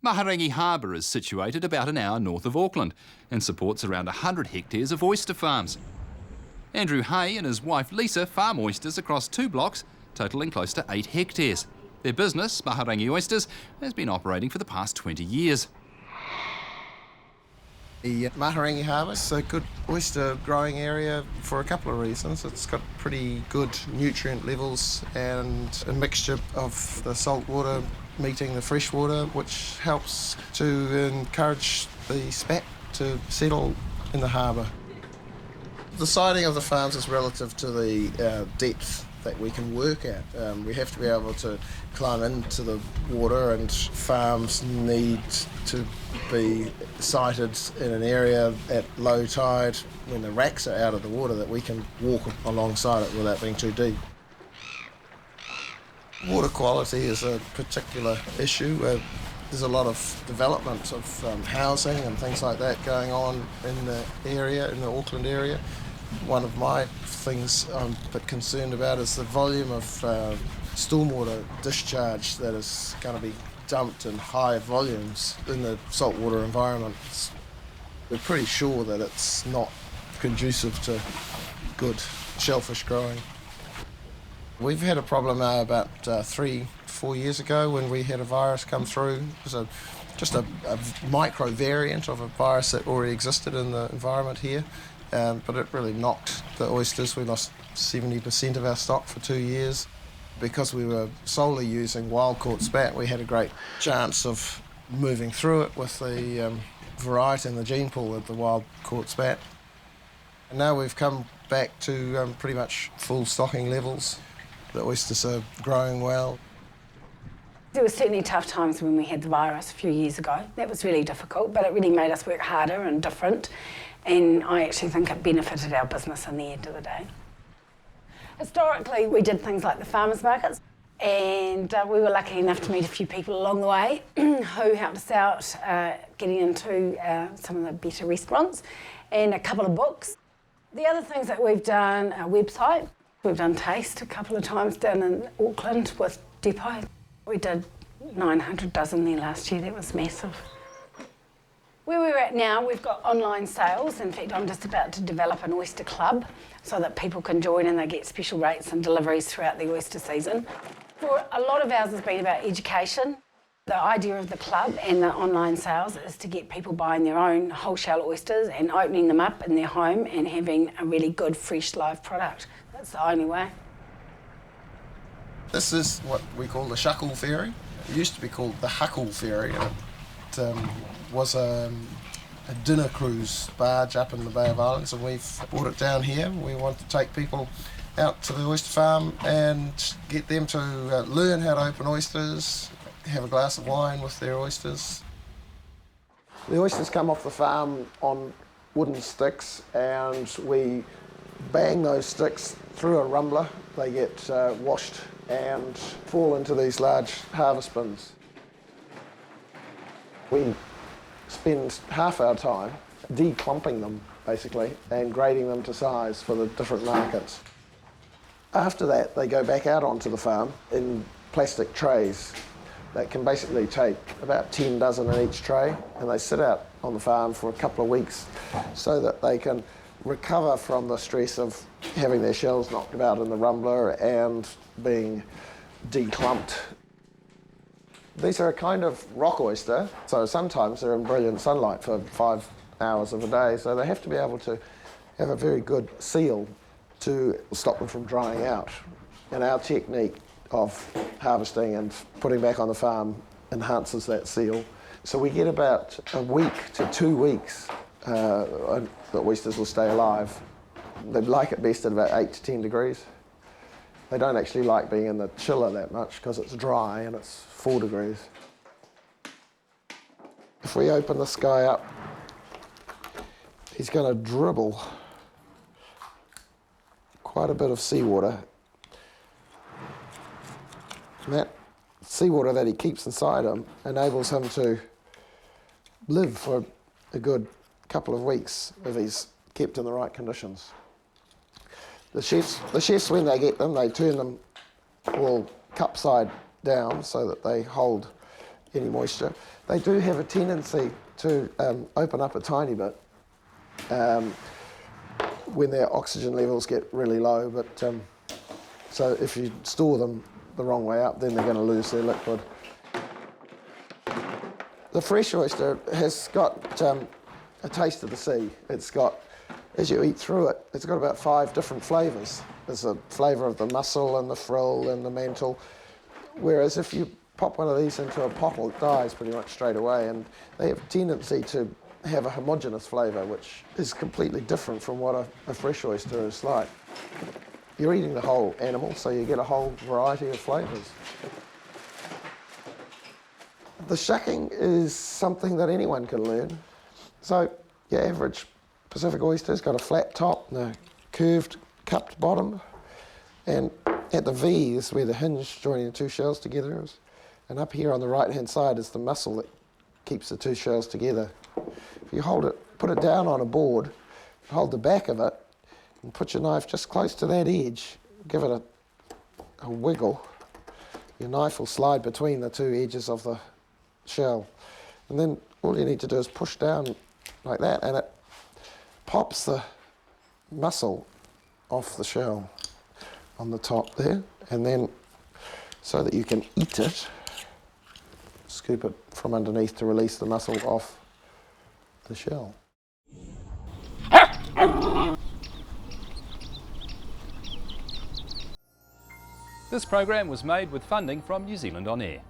Mahurangi Harbour is situated about an hour north of Auckland and supports around 100 hectares of oyster farms. Andrew Hay and his wife Lisa farm oysters across 2 blocks, totalling close to 8 hectares. Their business, Mahurangi Oysters, has been operating for the past 20 years. The Mahurangi Harbour is a good oyster growing area for a couple of reasons. It's got pretty good nutrient levels and a mixture of the salt water meeting the fresh water, which helps to encourage the spat to settle in the harbour. The siding of the farms is relative to the depth that we can work at. We have to be able to climb into the water, and farms need to be sited in an area at low tide when the racks are out of the water that we can walk alongside it without being too deep. Water quality is a particular issue. There's a lot of development of housing and things like that going on in the area, in the Auckland area. One of my things I'm a bit concerned about is the volume of stormwater discharge that is going to be dumped in high volumes in the saltwater environment. We're pretty sure that it's not conducive to good shellfish growing. We've had a problem about 3-4 years ago when we had a virus come through. It was just a micro variant of a virus that already existed in the environment here. But it really knocked the oysters. We lost 70% of our stock for 2 years. Because we were solely using wild-caught spat, we had a great chance of moving through it with the variety and the gene pool of the wild-caught spat. And now we've come back to pretty much full stocking levels. The oysters are growing well. There were certainly tough times when we had the virus a few years ago. That was really difficult, but it really made us work harder and different. And I actually think it benefited our business in the end of the day. Historically, we did things like the farmers markets, and we were lucky enough to meet a few people along the way who helped us out getting into some of the better restaurants and a couple of books. The other things that we've done, our website. We've done taste a couple of times down in Auckland with Depot. We did 900 dozen there last year. That was massive. Where we're at now, we've got online sales. In fact, I'm just about to develop an oyster club so that people can join and they get special rates and deliveries throughout the oyster season. For a lot of ours has been about education. The idea of the club and the online sales is to get people buying their own wholesale oysters and opening them up in their home and having a really good, fresh, live product. That's the only way. This is what we call the Shuckle Ferry. It used to be called the Huckle Ferry. It was a dinner cruise barge up in the Bay of Islands, and we've brought it down here. We want to take people out to the oyster farm and get them to learn how to open oysters, have a glass of wine with their oysters. The oysters come off the farm on wooden sticks, and we bang those sticks through a rumbler. They get washed and fall into these large harvest bins. We spend half our time declumping them, basically, and grading them to size for the different markets. After that, they go back out onto the farm in plastic trays that can basically take about 10 dozen in each tray, and they sit out on the farm for a couple of weeks so that they can recover from the stress of having their shells knocked about in the rumbler and being declumped. These are a kind of rock oyster, so sometimes they're in brilliant sunlight for 5 hours of a day, so they have to be able to have a very good seal to stop them from drying out. And our technique of harvesting and putting back on the farm enhances that seal. So we get about a week to 2 weeks that oysters will stay alive. They like it best at about 8 to 10 degrees. They don't actually like being in the chiller that much because it's dry and it's 4 degrees. If we open this guy up, he's going to dribble quite a bit of seawater. And that seawater that he keeps inside him enables him to live for a good couple of weeks if he's kept in the right conditions. The chefs, when they get them, they turn them all cup side down so that they hold any moisture. They do have a tendency to open up a tiny bit when their oxygen levels get really low, but so if you store them the wrong way up, then they're going to lose their liquid. The fresh oyster has got a taste of the sea. It's got, as you eat through it, it's got about 5 different flavours. There's a flavour of the mussel and the frill and the mantle, whereas if you pop one of these into a bottle, it dies pretty much straight away, and they have a tendency to have a homogeneous flavour, which is completely different from what a fresh oyster is like. You're eating the whole animal, so you get a whole variety of flavours. The shucking is something that anyone can learn. So your average Pacific oyster's got a flat top and a curved, cupped bottom, and at the V is where the hinge joining the 2 shells together is, and up here on the right-hand side is the muscle that keeps the 2 shells together. If you hold it, put it down on a board, hold the back of it, and put your knife just close to that edge, give it a wiggle, your knife will slide between the 2 edges of the shell. And then all you need to do is push down like that, and it pops the muscle off the shell on the top there, and then so that you can eat it, scoop it from underneath to release the muscle off the shell. This program was made with funding from New Zealand On Air.